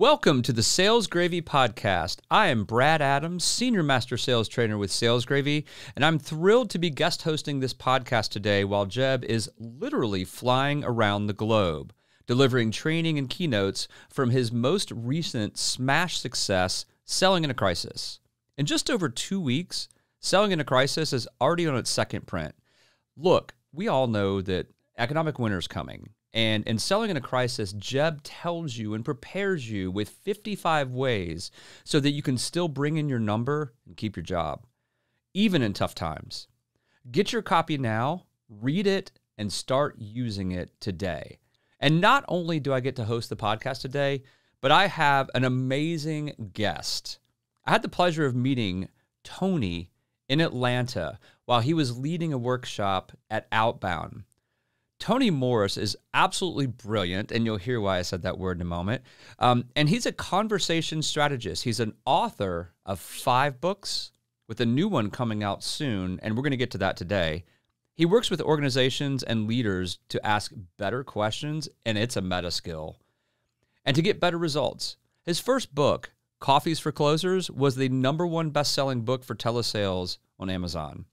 Welcome to the Sales Gravy Podcast. I am Brad Adams, Senior Master Sales Trainer with Sales Gravy, and I'm thrilled to be guest hosting this podcast today while Jeb is literally flying around the globe, delivering training and keynotes from his most recent smash success, Selling in a Crisis. In just over 2 weeks, Selling in a Crisis is already on its second print. Look, we all know that economic winter is coming. And in Selling in a Crisis, Jeb tells you and prepares you with 55 ways so that you can still bring in your number and keep your job, even in tough times. Get your copy now, read it, and start using it today. And not only do I get to host the podcast today, but I have an amazing guest. I had the pleasure of meeting Tony in Atlanta while he was leading a workshop at Outbound. Tony Morris is absolutely brilliant, and you'll hear why I said that word in a moment. And he's a conversation strategist. He's an author of 5 books with a new one coming out soon, and we're going to get to that today. He works with organizations and leaders to ask better questions, and it's a meta skill, and to get better results. His first book, Coffees for Closers, was the #1 best-selling book for telesales on Amazon.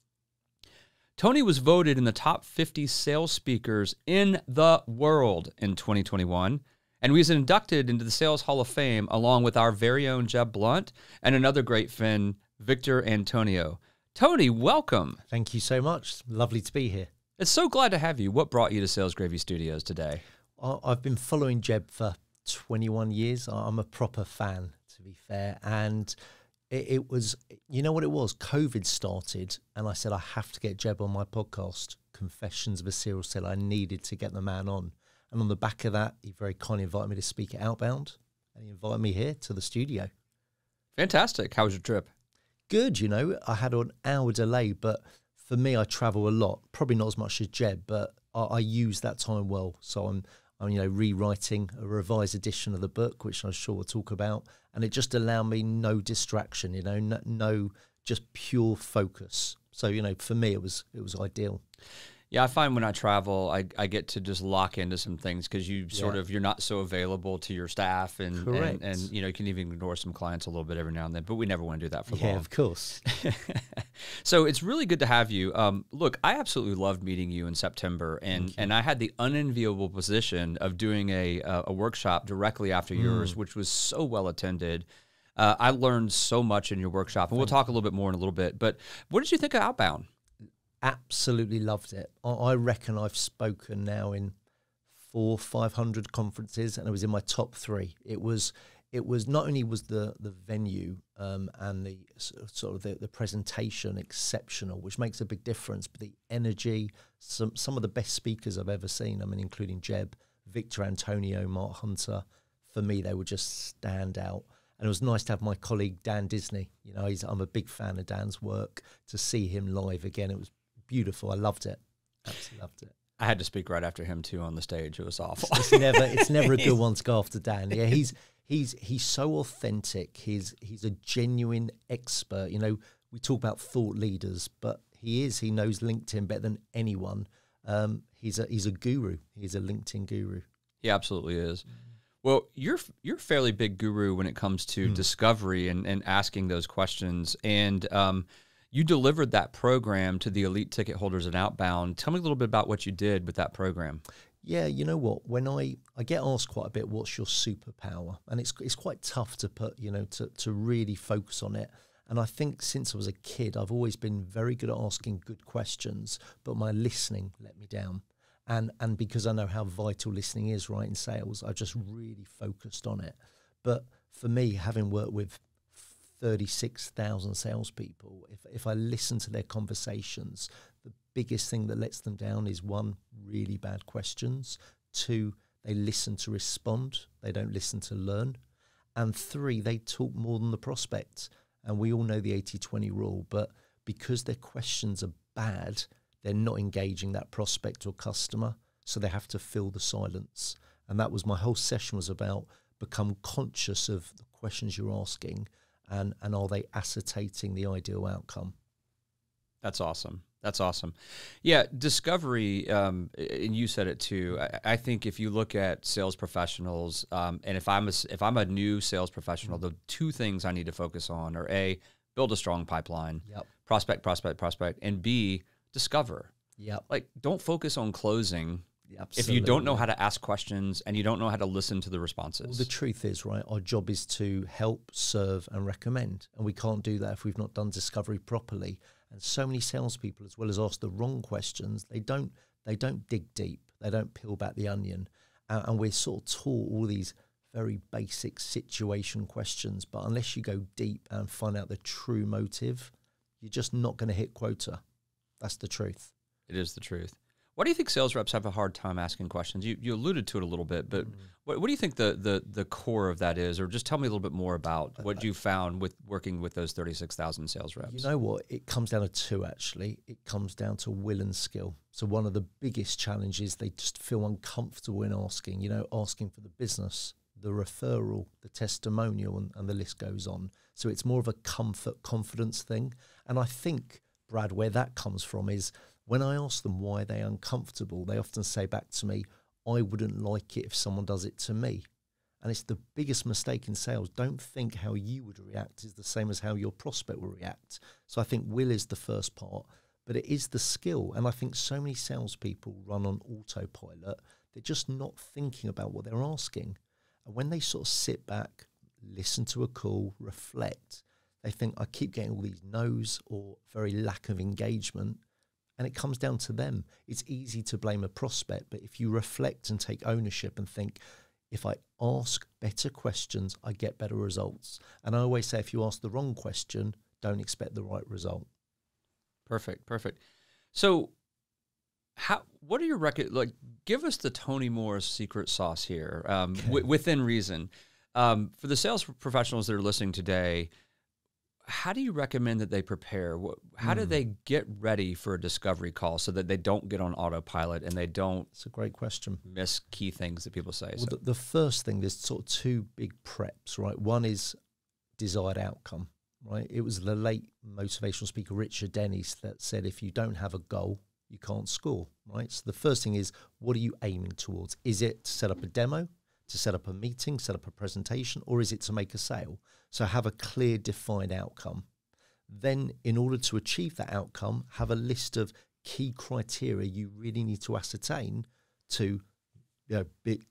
Tony was voted in the top 50 sales speakers in the world in 2021, and he was inducted into the Sales Hall of Fame along with our very own Jeb Blount and another great Finn, Victor Antonio. Tony, welcome. Thank you so much. Lovely to be here. It's so glad to have you. What brought you to Sales Gravy Studios today? I've been following Jeb for 21 years. I'm a proper fan, to be fair, and it was, you know what it was? COVID started, and I said, I have to get Jeb on my podcast, Confessions of a Serial Seller. I needed to get the man on. And on the back of that, he very kindly invited me to speak at Outbound, and he invited me here to the studio. Fantastic. How was your trip? Good, you know. I had an hour delay, but for me, I travel a lot. Probably not as much as Jeb, but I use that time well. So I'm rewriting a revised edition of the book, which I'm sure we'll talk about. And it just allowed me no distraction, no just pure focus. So, for me, it was ideal. Yeah, I find when I travel, I get to just lock into some things because you're not so available to your staff, and you can even ignore some clients a little bit every now and then. But we never want to do that for long. Yeah, of course. So it's really good to have you. Look, I absolutely loved meeting you in September, and I had the unenviable position of doing a workshop directly after yours, which was so well attended. I learned so much in your workshop, and we'll talk a little bit more in a little bit. But what did you think of Outbound? Absolutely loved it. I reckon I've spoken now in 400-500 conferences, and it was in my top 3. It was not only was the venue and the sort of the presentation exceptional, which makes a big difference, but the energy, some of the best speakers I've ever seen. I mean, including Jeb, Victor Antonio, Mark Hunter. For me, they would just stand out. And it was nice to have my colleague Dan Disney. I'm a big fan of Dan's work. To see him live again, it was beautiful. I loved it. Absolutely loved it. I had to speak right after him too on the stage. It was awful. It's never a good one to go after Dan. Yeah, he's so authentic. He's a genuine expert. We talk about thought leaders, but he knows LinkedIn better than anyone. He's a guru. He's a LinkedIn guru. He absolutely is. Well, you're a fairly big guru when it comes to discovery and asking those questions. And you delivered that program to the elite ticket holders at Outbound. Tell me a little bit about what you did with that program. Yeah, you know what? When I get asked quite a bit, what's your superpower? And it's quite tough to put, to really focus on it. And I think since I was a kid, I've always been very good at asking good questions, but my listening let me down. And because I know how vital listening is, right, in sales, I just really focused on it. But for me, having worked with 36,000 salespeople, if I listen to their conversations, the biggest thing that lets them down is 1, really bad questions. 2, they listen to respond. They don't listen to learn. And 3, they talk more than the prospect. And we all know the 80-20 rule, but because their questions are bad, they're not engaging that prospect or customer, so they have to fill the silence. And that was my whole session, was about become conscious of the questions you're asking, and are they ascertaining the ideal outcome. That's awesome. That's awesome. Yeah, discovery, and you said it too. I think if you look at sales professionals, and if I'm a new sales professional, the two things I need to focus on are A, build a strong pipeline, Yep. prospect, and B, discover. Yep. Like, don't focus on closing Absolutely. if you don't know how to ask questions and you don't know how to listen to the responses. Well, the truth is, right, our job is to help, serve, and recommend. And we can't do that if we've not done discovery properly. And so many salespeople, as well as ask the wrong questions, they don't dig deep. They don't peel back the onion. And we're sort of taught all these very basic situation questions. But unless you go deep and find out the true motive, you're just not going to hit quota. That's the truth. It is the truth. Why do you think sales reps have a hard time asking questions? You alluded to it a little bit, but what do you think the core of that is? Or just tell me a little bit more about what you found with working with those 36,000 sales reps. You know what? It comes down to two, actually. It comes down to will and skill. So one of the biggest challenges, they just feel uncomfortable in asking, asking for the business, the referral, the testimonial, and the list goes on. So it's more of a comfort, confidence thing. And I think, Brad, where that comes from is when I ask them why they're uncomfortable, they often say back to me, I wouldn't like it if someone does it to me. And it's the biggest mistake in sales. Don't think how you would react is the same as how your prospect will react. So I think will is the first part, but it is the skill. And I think so many salespeople run on autopilot. They're just not thinking about what they're asking. And when they sort of sit back, listen to a call, reflect, they think, I keep getting all these no's or very lack of engagement. And it comes down to them. It's easy to blame a prospect, but if you reflect and take ownership and think, if I ask better questions, I get better results. And I always say, if you ask the wrong question, don't expect the right result. Perfect. So what are your give us the Tony Moore's secret sauce here, within reason. For the sales professionals that are listening today, how do you recommend that they prepare? How do they get ready for a discovery call so that they don't get on autopilot and they don't It's a great question. miss key things that people say? Well, the first thing, there's sort of two big preps, right? One is desired outcome, right? It was the late motivational speaker Richard Dennis that said, if you don't have a goal, you can't score, right? So the first thing is, what are you aiming towards? Is it to set up a demo, to set up a meeting, set up a presentation, or is it to make a sale? So have a clear, defined outcome. Then, in order to achieve that outcome, have a list of key criteria you really need to ascertain to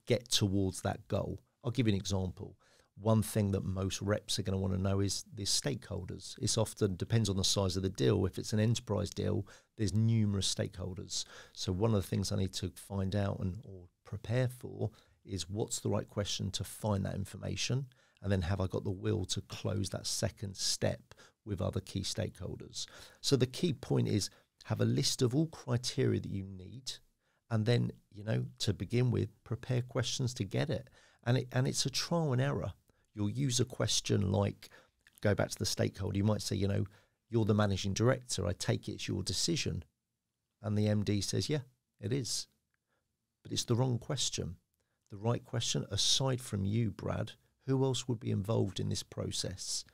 get towards that goal. I'll give you an example. One thing that most reps are going to want to know is the stakeholders. It's often depends on the size of the deal. If it's an enterprise deal, there's numerous stakeholders. So one of the things I need to find out or prepare for is what's the right question to find that information, and then have I got the will to close that second step with other key stakeholders. So the key point is have a list of all criteria that you need, and then, to begin with, prepare questions to get it. And it's a trial and error. You'll use a question like, go back to the stakeholder, you might say, you're the managing director, I take it's your decision. And the MD says, yeah, it is. But it's the wrong question. The right question, aside from you, Brad, who else would be involved in this process?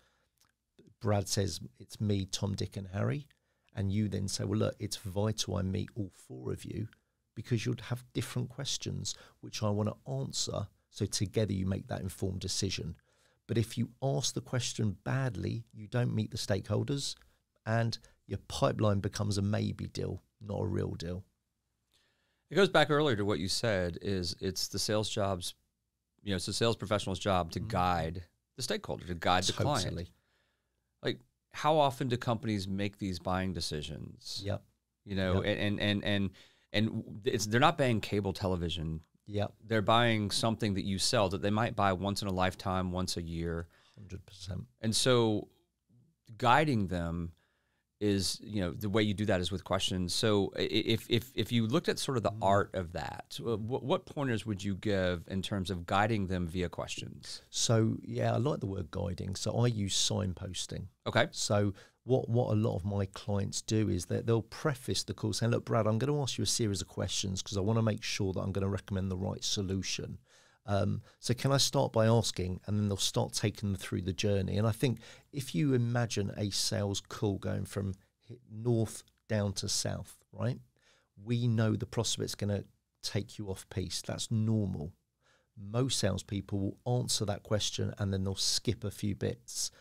Brad says, it's me, Tom, Dick, and Harry. And you then say, well, look, it's vital I meet all four of you, because you'd have different questions, which I want to answer. So together you make that informed decision. But if you ask the question badly, you don't meet the stakeholders, and your pipeline becomes a maybe deal, not a real deal. It goes back earlier to what you said, is it's the sales job's, it's the sales professional's job to guide the stakeholder, to guide the client. Like, how often do companies make these buying decisions? Yep. And they're not buying cable television. Yep. They're buying something that you sell that they might buy once in a lifetime, once a year. 100%. And so guiding them is, the way you do that is with questions. So if you looked at sort of the art of that, what pointers would you give in terms of guiding them via questions? So, I like the word guiding. So I use signposting. Okay. So what a lot of my clients do is that they'll preface the call saying, look, Brad, I'm going to ask you a series of questions because I want to make sure that I'm going to recommend the right solution. So can I start by asking, and then they'll start taking them through the journey. And I think if you imagine a sales call going from north down to south, right? We know the prospect's going to take you off piste. That's normal. Most salespeople will answer that question and then they'll skip a few bits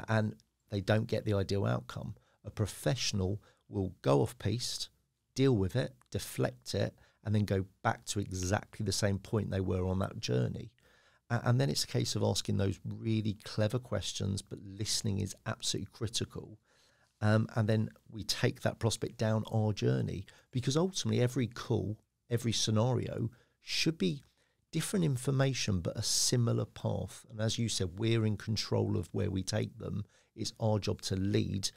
and they don't get the ideal outcome. A professional will go off piste, deal with it, deflect it, and then go back to exactly the same point they were on that journey. And then it's a case of asking those really clever questions, but listening is absolutely critical. And then we take that prospect down our journey, because ultimately every call, every scenario should be different information, but a similar path. And as you said, we're in control of where we take them. It's our job to lead,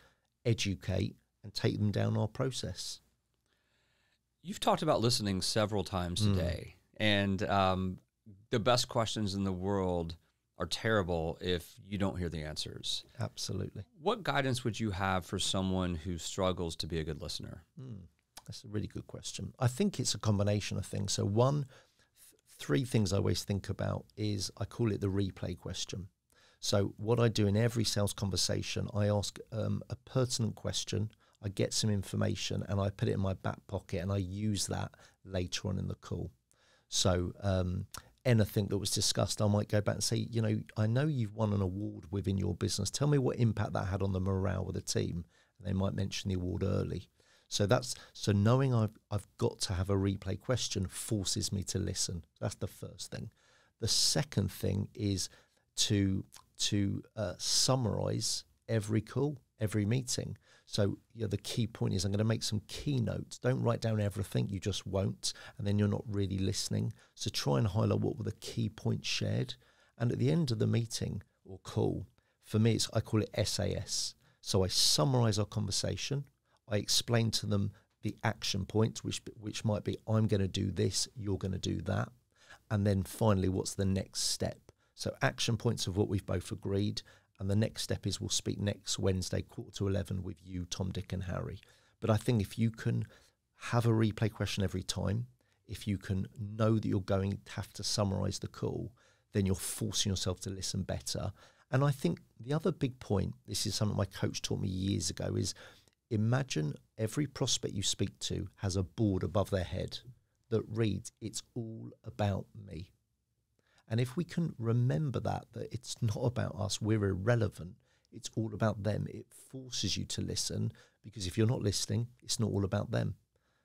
educate, and take them down our process. You've talked about listening several times today, and the best questions in the world are terrible if you don't hear the answers. Absolutely. What guidance would you have for someone who struggles to be a good listener? That's a really good question. I think it's a combination of things. So three things I always think about is, I call it the replay question. So what I do in every sales conversation, I ask a pertinent question, I get some information, and I put it in my back pocket, and I use that later on in the call. So anything that was discussed, I might go back and say, I know you've won an award within your business. Tell me what impact that had on the morale of the team. And they might mention the award early. So knowing I've got to have a replay question forces me to listen. That's the first thing. The second thing is to summarize every call, every meeting. So the key point is, I'm going to make some keynotes. Don't write down everything, you just won't, and then you're not really listening. So try and highlight what were the key points shared. And at the end of the meeting or call, for me, I call it SAS. So I summarize our conversation. I explain to them the action points, which might be, I'm going to do this, you're going to do that. And then finally, what's the next step? So action points of what we've both agreed. And the next step is, we'll speak next Wednesday, 11:15 with you, Tom, Dick and Harry. But I think if you can have a replay question every time, if you can know that you're going to have to summarize the call, then you're forcing yourself to listen better. And I think the other big point, this is something my coach taught me years ago, is imagine every prospect you speak to has a board above their head that reads, "It's all about me." And if we can remember that it's not about us, we're irrelevant, it's all about them, it forces you to listen, because if you're not listening, it's not all about them.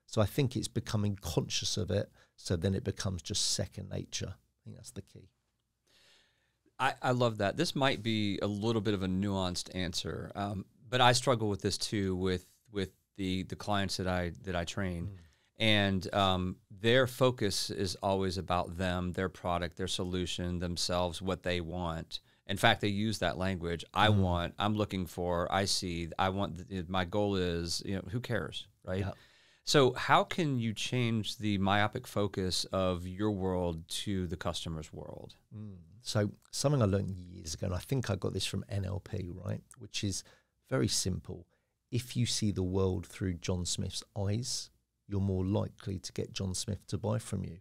So I think it's becoming conscious of it, so then it becomes just second nature. I think that's the key. I love that. This might be a little bit of a nuanced answer, but I struggle with this too with the clients that I train. And their focus is always about them, their product, their solution, themselves, what they want. In fact, they use that language. I'm looking for, I see, I want, my goal is, who cares, right? Yeah. So how can you change the myopic focus of your world to the customer's world? So something I learned years ago, and I think I got this from NLP, right? Which is very simple. If you see the world through John Smith's eyes, you're more likely to get John Smith to buy from you.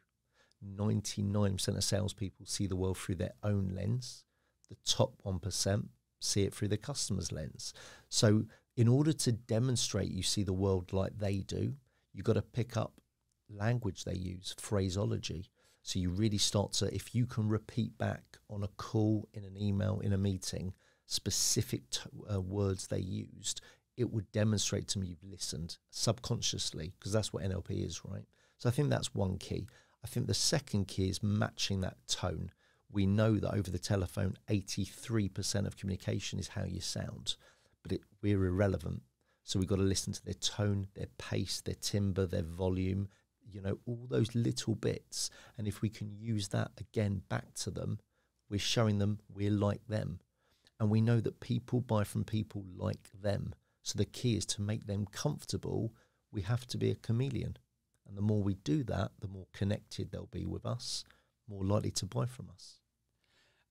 99% of salespeople see the world through their own lens. The top 1% see it through the customer's lens. So in order to demonstrate you see the world like they do, you've got to pick up language they use, phraseology. So you really start to, if you can repeat back on a call, in an email, in a meeting, specific words they used, it would demonstrate to me you've listened subconsciously, because that's what NLP is, right? So I think that's one key. I think the second key is matching that tone. We know that over the telephone, 83% of communication is how you sound, but we're irrelevant. So we've got to listen to their tone, their pace, their timbre, their volume, all those little bits. And if we can use that again back to them, we're showing them we're like them. And we know that people buy from people like them. So the key is to make them comfortable. We have to be a chameleon. And the more we do that, the more connected they'll be with us, more likely to buy from us.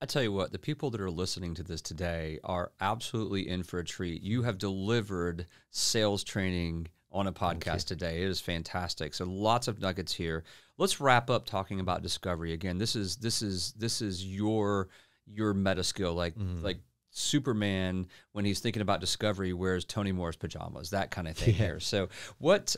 I tell you what, the people that are listening to this today are absolutely in for a treat. You have delivered sales training on a podcast today. It is fantastic. So lots of nuggets here. Let's wrap up talking about discovery. Again, this is your meta skill, like Superman, when he's thinking about discovery, wears Tony Moore's pajamas, that kind of thing here. So what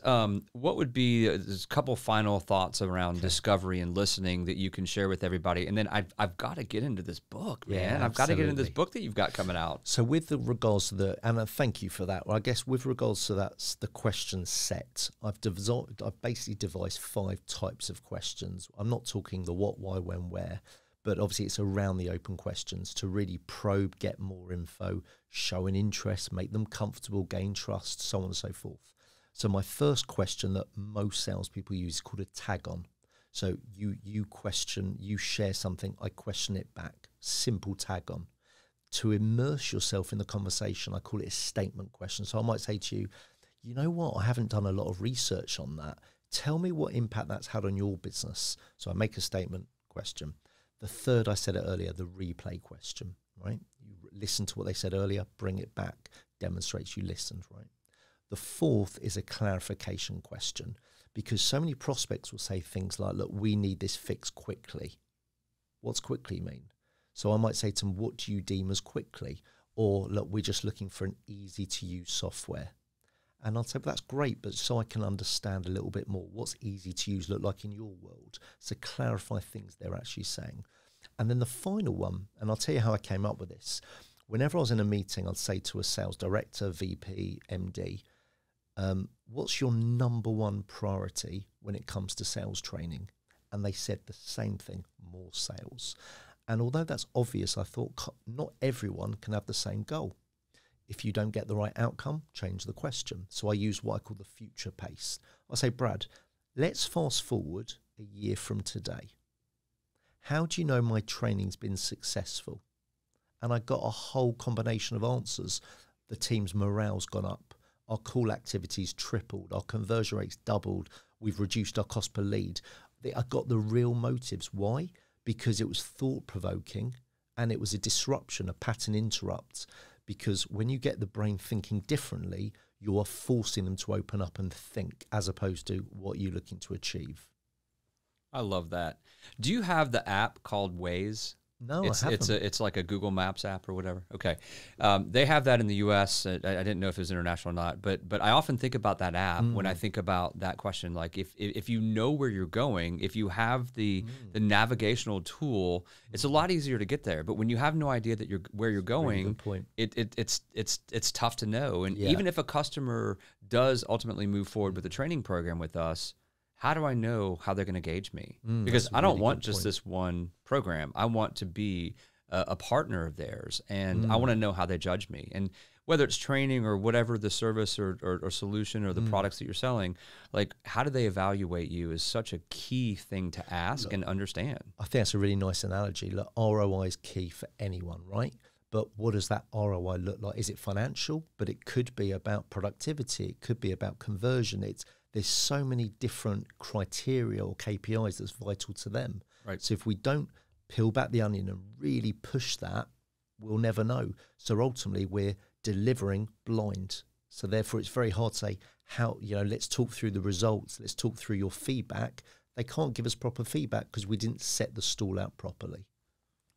would be a couple final thoughts around discovery and listening that you can share with everybody? And then I've got to get into this book, man. I've got to get into this book that you've got coming out. So with the regards to and thank you for that. Well, I guess with regards to that, the question set, I've basically devised 5 types of questions. I'm not talking the what, why, when, where, but obviously it's around the open questions to really probe, get more info, show an interest, make them comfortable, gain trust, so on and so forth. So my first question that most salespeople use is called a tag on. So you question, you share something, I question it back. Simple tag on. To immerse yourself in the conversation, I call it a statement question. So I might say to you, you know what, I haven't done a lot of research on that. Tell me what impact that's had on your business. So I make a statement question. The third, I said it earlier, the replay question, right? You listen to what they said earlier, bring it back, demonstrates you listened, right? The fourth is a clarification question, because so many prospects will say things like, look, we need this fixed quickly. What's quickly mean? So I might say to them, what do you deem as quickly? Or, look, we're just looking for an easy-to-use software. And I'll say, well, that's great, but so I can understand a little bit more. What's easy to use look like in your world? So clarify things they're actually saying. And then the final one, and I'll tell you how I came up with this. Whenever I was in a meeting, I'd say to a sales director, VP, MD, what's your number one priority when it comes to sales training? And they said the same thing, more sales. And although that's obvious, I thought not everyone can have the same goal. If you don't get the right outcome, change the question. So I use what I call the future pace. I say, Brad, let's fast forward a year from today. How do you know my training's been successful? And I got a whole combination of answers. The team's morale's gone up. Our call activities tripled. Our conversion rates doubled. We've reduced our cost per lead. I got the real motives. Why? Because it was thought-provoking and it was a disruption, a pattern interrupt. Because when you get the brain thinking differently, you are forcing them to open up and think as opposed to what you're looking to achieve. I love that. Do you have the app called Waze? No, I haven't. It's like a Google Maps app or whatever. Okay. They have that in the U.S. I didn't know if it was international or not, but I often think about that app when I think about that question. Like if you know where you're going, if you have the navigational tool, it's a lot easier to get there. But when you have no idea that where you're going, it's tough to know. And even if a customer does ultimately move forward with a training program with us, how do I know how they're going to gauge me? Because I don't want just this one program. I want to be a partner of theirs, and I want to know how they judge me. And whether it's training or whatever the service or solution or the products that you're selling, like how do they evaluate you is such a key thing to ask and understand. I think that's a really nice analogy. Look, ROI is key for anyone, right? But what does that ROI look like? Is it financial? But it could be about productivity. It could be about conversion. There's so many different criteria or KPIs that's vital to them. Right. So if we don't peel back the onion and really push that, we'll never know. So ultimately, we're delivering blind. So therefore, it's very hard to say, let's talk through the results. Let's talk through your feedback. They can't give us proper feedback because we didn't set the stall out properly.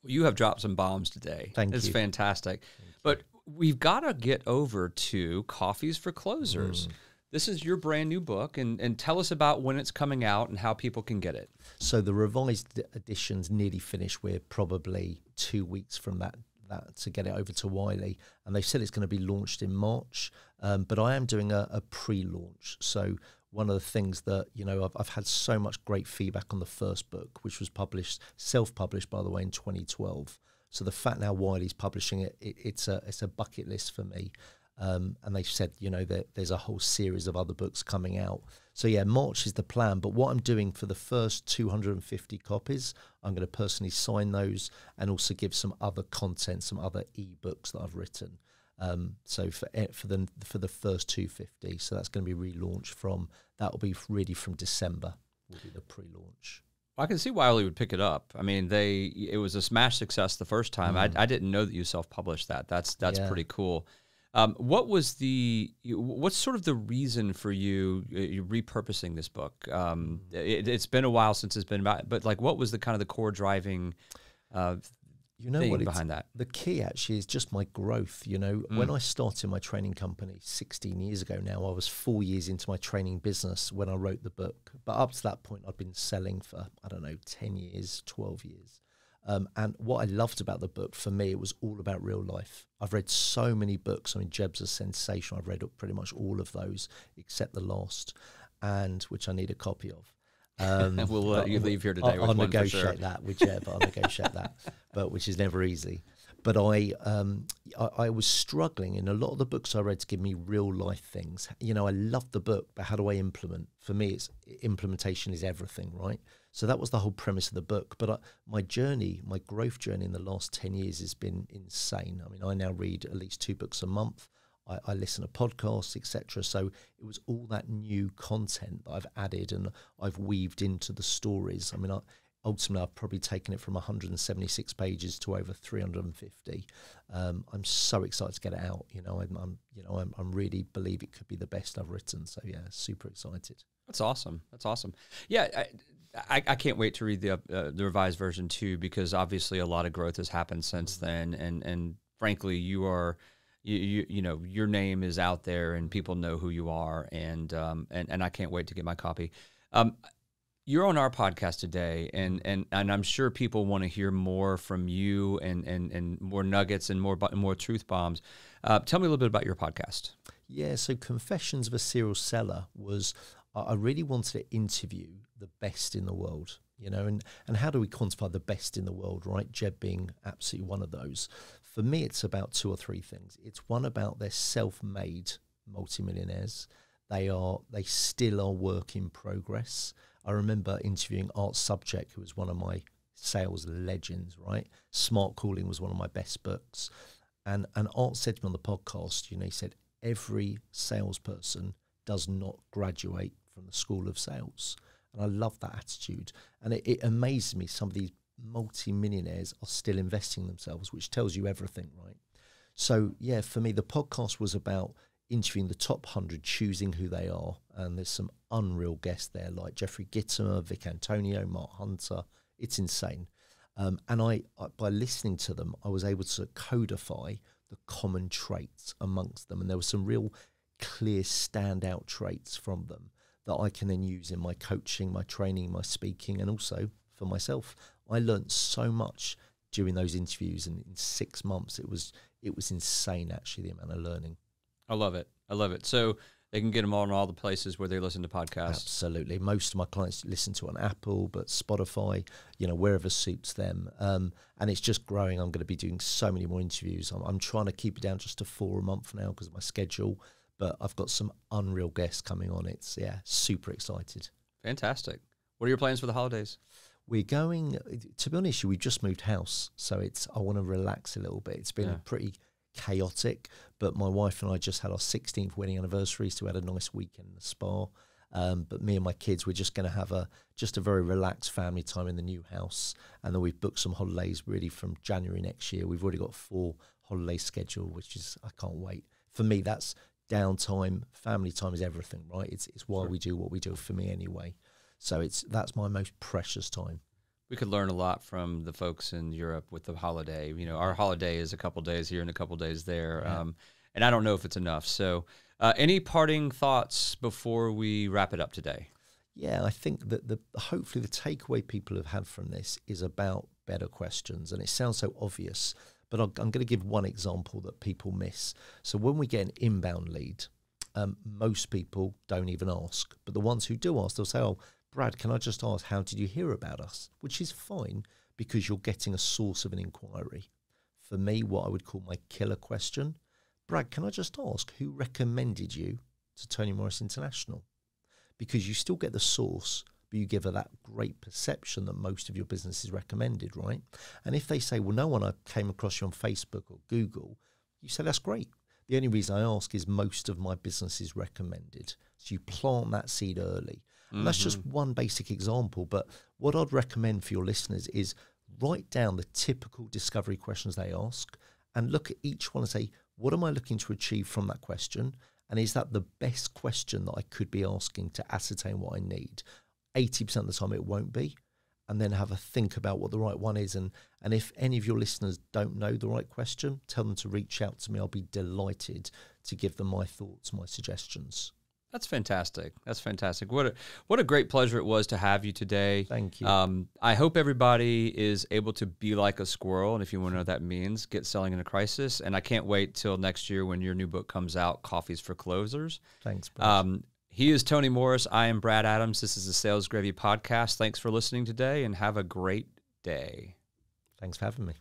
Well, you have dropped some bombs today. Thank you. It's fantastic. But we've got to get over to Coffees for Closers. This is your brand new book, and tell us about when it's coming out and how people can get it. So the revised edition's nearly finished. We're probably 2 weeks from that to get it over to Wiley, and they said it's going to be launched in March. But I am doing a pre-launch. So one of the things that I've had so much great feedback on the first book, which was self-published by the way in 2012. So the fact now Wiley's publishing it, it's a bucket list for me. And they've said, that there's a whole series of other books coming out. So yeah, March is the plan. But what I'm doing for the first 250 copies, I'm going to personally sign those and also give some other content, some other ebooks that I've written. So for the first 250, so that's going to be relaunched that will be really from December. Will be the pre-launch. I can see Wiley would pick it up. I mean, it was a smash success the first time. I didn't know that you self-published that. That's pretty cool. What's sort of the reason for you repurposing this book? It's been a while since it's been about, but like, what was the kind of the core driving You know thing what? behind that? The key actually is just my growth. You know, when I started my training company 16 years ago now, I was 4 years into my training business when I wrote the book. But up to that point, I'd been selling for, I don't know, 10 years, 12 years. And what I loved about the book, for me, it was all about real life. I've read so many books. I mean, Jeb's a sensation. I've read pretty much all of those except the last, and which I need a copy of. We'll let you leave here today with I'll one negotiate for sure. that with Jeb. I'll negotiate that, but which is never easy. But I was struggling in a lot of the books I read to give me real life things. You know, I loved the book, but how do I implement? For me, it's implementation is everything, right? So that was the whole premise of the book. But my journey, my growth journey in the last 10 years has been insane. I mean, I now read at least 2 books a month. I listen to podcasts, etc. So it was all that new content that I've added and I've weaved into the stories. I mean, ultimately, I've probably taken it from 176 pages to over 350. I'm so excited to get it out. You know, I'm really believe it could be the best I've written. So yeah, super excited. That's awesome. That's awesome. Yeah, I can't wait to read the revised version too, because obviously a lot of growth has happened since then, and frankly, you are. You know, your name is out there and people know who you are, and I can't wait to get my copy. You're on our podcast today, and I'm sure people want to hear more from you and more nuggets and more truth bombs. Tell me a little bit about your podcast. Yeah, so Confessions of a Serial Seller was, I really wanted to interview the best in the world, you know, and how do we quantify the best in the world, right? Jeb being absolutely one of those. For me, it's about 2 or 3 things. It's one about they're self-made multimillionaires. They still are work in progress. I remember interviewing Art Subject, who was one of my sales legends, right? Smart Calling was one of my best books. And Art said to me on the podcast, you know, he said, every salesperson does not graduate from the School of Sales. And I love that attitude. And it amazes me some of these multi-millionaires are still investing in themselves, which tells you everything, right? So yeah, for me, the podcast was about interviewing the top 100, choosing who they are. And there's some unreal guests there like Jeffrey Gittimer, Vic Antonio, Mark Hunter. It's insane. And I by listening to them, I was able to codify the common traits amongst them. And there were some real clear standout traits from them that I can then use in my coaching, my training, my speaking, and also for myself. I learned so much during those interviews, and in 6 months, it was insane, actually, the amount of learning. I love it. I love it. So they can get them on all the places where they listen to podcasts. Absolutely. Most of my clients listen to on Apple, but Spotify, you know, wherever suits them. And it's just growing. I'm going to be doing so many more interviews. I'm trying to keep it down just to 4 a month now because of my schedule, but I've got some unreal guests coming on. It's, yeah, super excited. Fantastic. What are your plans for the holidays? We're going, to be honest, we've just moved house, so I want to relax a little bit. It's been pretty chaotic, but my wife and I just had our 16th wedding anniversary, so we had a nice weekend in the spa. But me and my kids, we're just going to have a very relaxed family time in the new house, and then we've booked some holidays really from January next year. We've already got 4 holidays scheduled, which is, I can't wait. For me, that's downtime. Family time is everything, right? It's why we do what we do, for me anyway. So that's my most precious time. We could learn a lot from the folks in Europe with the holiday. You know, our holiday is a couple days here and a couple days there. Yeah. And I don't know if it's enough. So any parting thoughts before we wrap it up today? Yeah, I think that hopefully the takeaway people have had from this is about better questions. And it sounds so obvious, but I'm going to give one example that people miss. So when we get an inbound lead, most people don't even ask. But the ones who do ask, they'll say, oh, Brad, can I just ask, how did you hear about us? Which is fine because you're getting a source of an inquiry. For me, what I would call my killer question, Brad, can I just ask, who recommended you to Tony Morris International? Because you still get the source, but you give her that great perception that most of your business is recommended, right? And if they say, well, no one, I came across you on Facebook or Google, you say, that's great. The only reason I ask is most of my business is recommended. So you plant that seed early. And that's just one basic example. But what I'd recommend for your listeners is write down the typical discovery questions they ask and look at each one and say, what am I looking to achieve from that question? And is that the best question that I could be asking to ascertain what I need? 80% of the time it won't be. and then have a think about what the right one is. And if any of your listeners don't know the right question, tell them to reach out to me. I'll be delighted to give them my thoughts, my suggestions. That's fantastic. That's fantastic. What a great pleasure it was to have you today. Thank you. I hope everybody is able to be like a squirrel. And if you want to know what that means, get selling in a crisis. And I can't wait till next year when your new book comes out, Coffees for Closers. Thanks, Brad. He is Tony Morris. I am Brad Adams. This is the Sales Gravy Podcast. Thanks for listening today and have a great day. Thanks for having me.